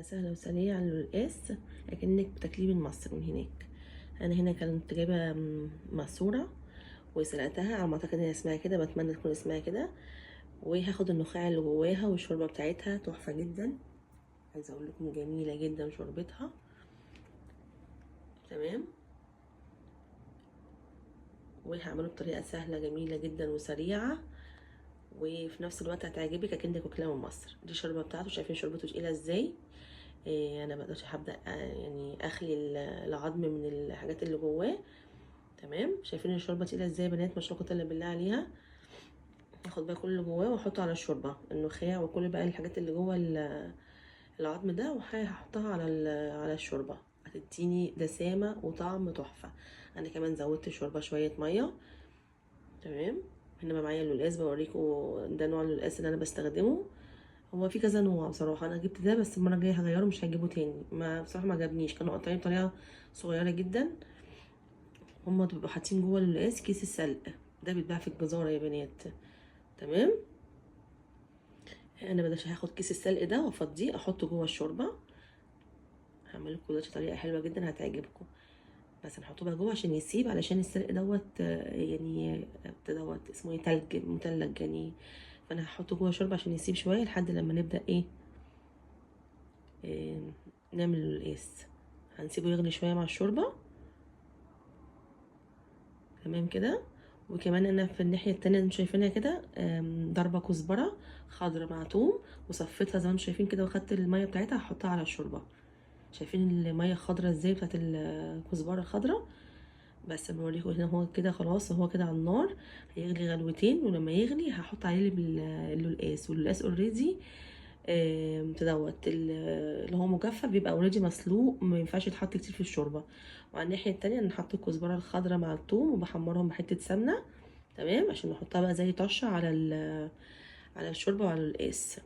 طريقة سهلة وسريعة للقلقاس أكنك بتاكليه من مصر من هناك. أنا هنا كنت جايبة مسورة وسلقتها على ما أعتقد إن اسمها كده، بتمنى تكون اسمها كده. وهاخد النخاع اللي جواها والشوربة بتاعتها تحفة جدا، عايزة أقول لكم جميلة جدا شوربتها. تمام، وهعمله بطريقة سهلة جميلة جدا وسريعة، وفي نفس الوقت هتعجبك اكنك واكلها من مصر. دي الشوربه بتاعته، شايفين شوربته تقيله ازاي؟ انا بقدرش هبدا يعني اخلي العظم من الحاجات اللي جواه. تمام، شايفين الشوربه تقيله ازاي يا بنات؟ ما شاء الله الا بالله عليها. هاخد بقى كل اللي جواه واحطه على الشوربه، النخاع وكل بقى الحاجات اللي جوه العظم ده، وهحطها على الشوربه. هتديني دسامه وطعم تحفه. انا كمان زودت الشوربه شويه ميه. تمام، هنا بقى معايا اللولاس، بوريكم ده نوع اللولاس اللي انا بستخدمه. هو في كذا نوع بصراحه، انا جبت ده بس المره الجايه هغيره، مش هجيبه تاني. ما بصراحه ما عجبنيش، كانوا قاطعين بطريقه صغيره جدا. هما بيبقوا حاطين جوه اللولاس كيس السلق، ده بيتباع في الجزاره يا بنات. تمام، انا بدأت هاخد كيس السلق ده وافضيه احطه جوه الشوربه. هعمل لكم دلوقتي طريقه حلوه جدا هتعجبكم، بس نحطه بقى جوه عشان يسيب، علشان السلق دوت يعني دوت اسمه ايه، تلج متلج يعني. فانا هحطه جوه الشوربه عشان يسيب شويه لحد لما نبدا إيه نعمل القلقاس. هنسيبه يغلي شويه مع الشوربه. تمام كده. وكمان انا في الناحيه التانية اللي انتوا شايفينها كده ضربه كزبره خضرا مع توم، وصفيتها زي ما انتوا شايفين كده، واخدت الميه بتاعتها هحطها على الشوربه. شايفين الميه الخضرا ازاي بتاعت الكزبره الخضرا؟ بس بوريكم هنا هو كده خلاص، هو كده على النار هيغلي غلوتين، ولما يغلي هحط عليه اللقاس. واللقاس اوريدي تدوت اللي هو مجفف، بيبقى اوريدي مسلوق، ما ينفعش يتحط كتير في الشوربه. وعلى الناحيه التانية انا حاطه الكزبره الخضراء مع الثوم وبحمرهم بحته سمنه. تمام، عشان نحطها بقى زي طشه على الشوربه وعلى اللقاس.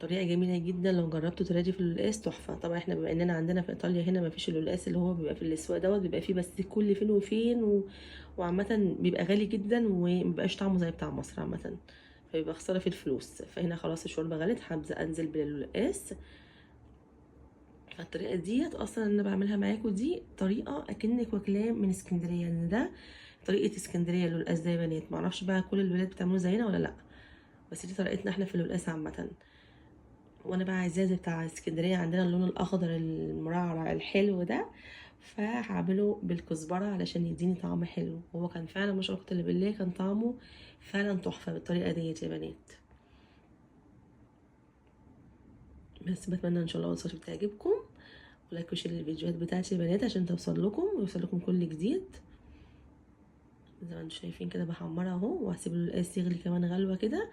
طريقه جميله جدا، لو جربتوا ترادي في اللقاس تحفه. طبعا احنا بما اننا عندنا في ايطاليا هنا ما فيش اللقاس اللي هو بيبقى في الاسواق دوت، بيبقى فيه بس كل فين وفين وعامه بيبقى غالي جدا ومبيبقاش طعمه زي بتاع مصر عامه، فيبقى خساره في الفلوس. فهنا خلاص الشوربه غلت، هبدا انزل باللقاس. فالطريقه ديت اصلا انا بعملها معاكم، دي طريقه اكنك واكلاه من اسكندريه، ان ده طريقه اسكندريه اللقاس ده يا بنات. معرفش بقى كل الولاد بتعملوه زينا ولا لا، بس دي طريقتنا احنا في اللقاس عامه. وانا بقى عايزاه زي بتاع اسكندريه، عندنا اللون الاخضر المرعرع الحلو ده، فهعمله بالكزبره علشان يديني طعم حلو. هو كان فعلا ما شاء الله اللي بالله، كان طعمه فعلا تحفه بالطريقه ديت يا بنات. بس بتمنى ان شاء الله الوصفه بتعجبكم، ولايك وشير الفيديوهات بتاعتي يا بنات عشان توصل لكم ويوصل لكم كل جديد. زي ما انتم شايفين كده بحمرها اهو، وهسيب القلقاس يغلي كمان غلوه كده.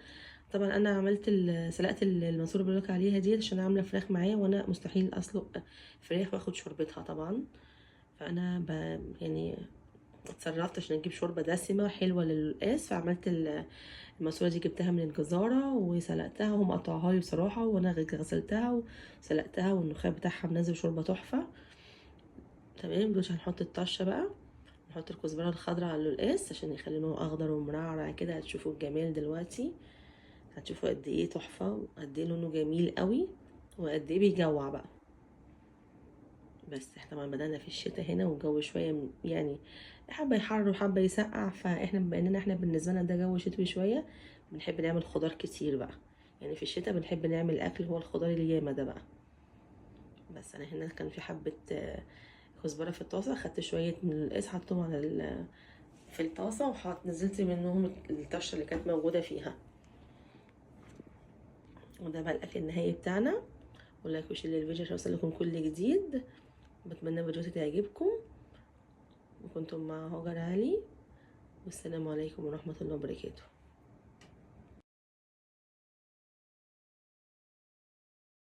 طبعا انا عملت سلقت الماسوره اللي بقولك عليها ديت عشان عامله فراخ معايا، وانا مستحيل اسلق فراخ واخد شوربتها طبعا. فانا يعني اتصرفت عشان اجيب شوربه دسمه حلوه للقلقاس، فعملت الماسوره دي، جبتها من الجزاره وسلقتها، وهم قطعوها لي بصراحه، وانا غسلتها وسلقتها، والنخاع بتاعها منزل شوربه تحفه. تمام، دلوقتي هنحط الطشه بقى، نحط الكزبره الخضراء على القلقاس عشان يخلي لونه اخضر ومرعرع كده. هتشوفوا الجمال دلوقتي، هتشوفوا قد ايه تحفه، وقد ايه لونه جميل قوي، وقد ايه بيجوع بقى. بس احنا طبعا بدأنا في الشتاء هنا، والجو شويه يعني حبه يحرر وحبه يسقع، فاحنا بما اننا احنا بالنسبه لنا ده جو شتوي شويه، بنحب نعمل خضار كتير بقى. يعني في الشتاء بنحب نعمل اكل هو الخضار الياما ده بقى. بس انا هنا كان في حبه كزبره في الطاسه، خدت شويه من القلقاس حطيتهم على في الطاسه، نزلت منهم الطشه اللي كانت موجوده فيها. وده بقى الاكل النهائي بتاعنا. ولايك وشير للفيديو عشان يوصل لكم كل جديد. بتمنى فيديوهاتي تعجبكم، وكنتم مع هاجر علي، والسلام عليكم ورحمه الله وبركاته.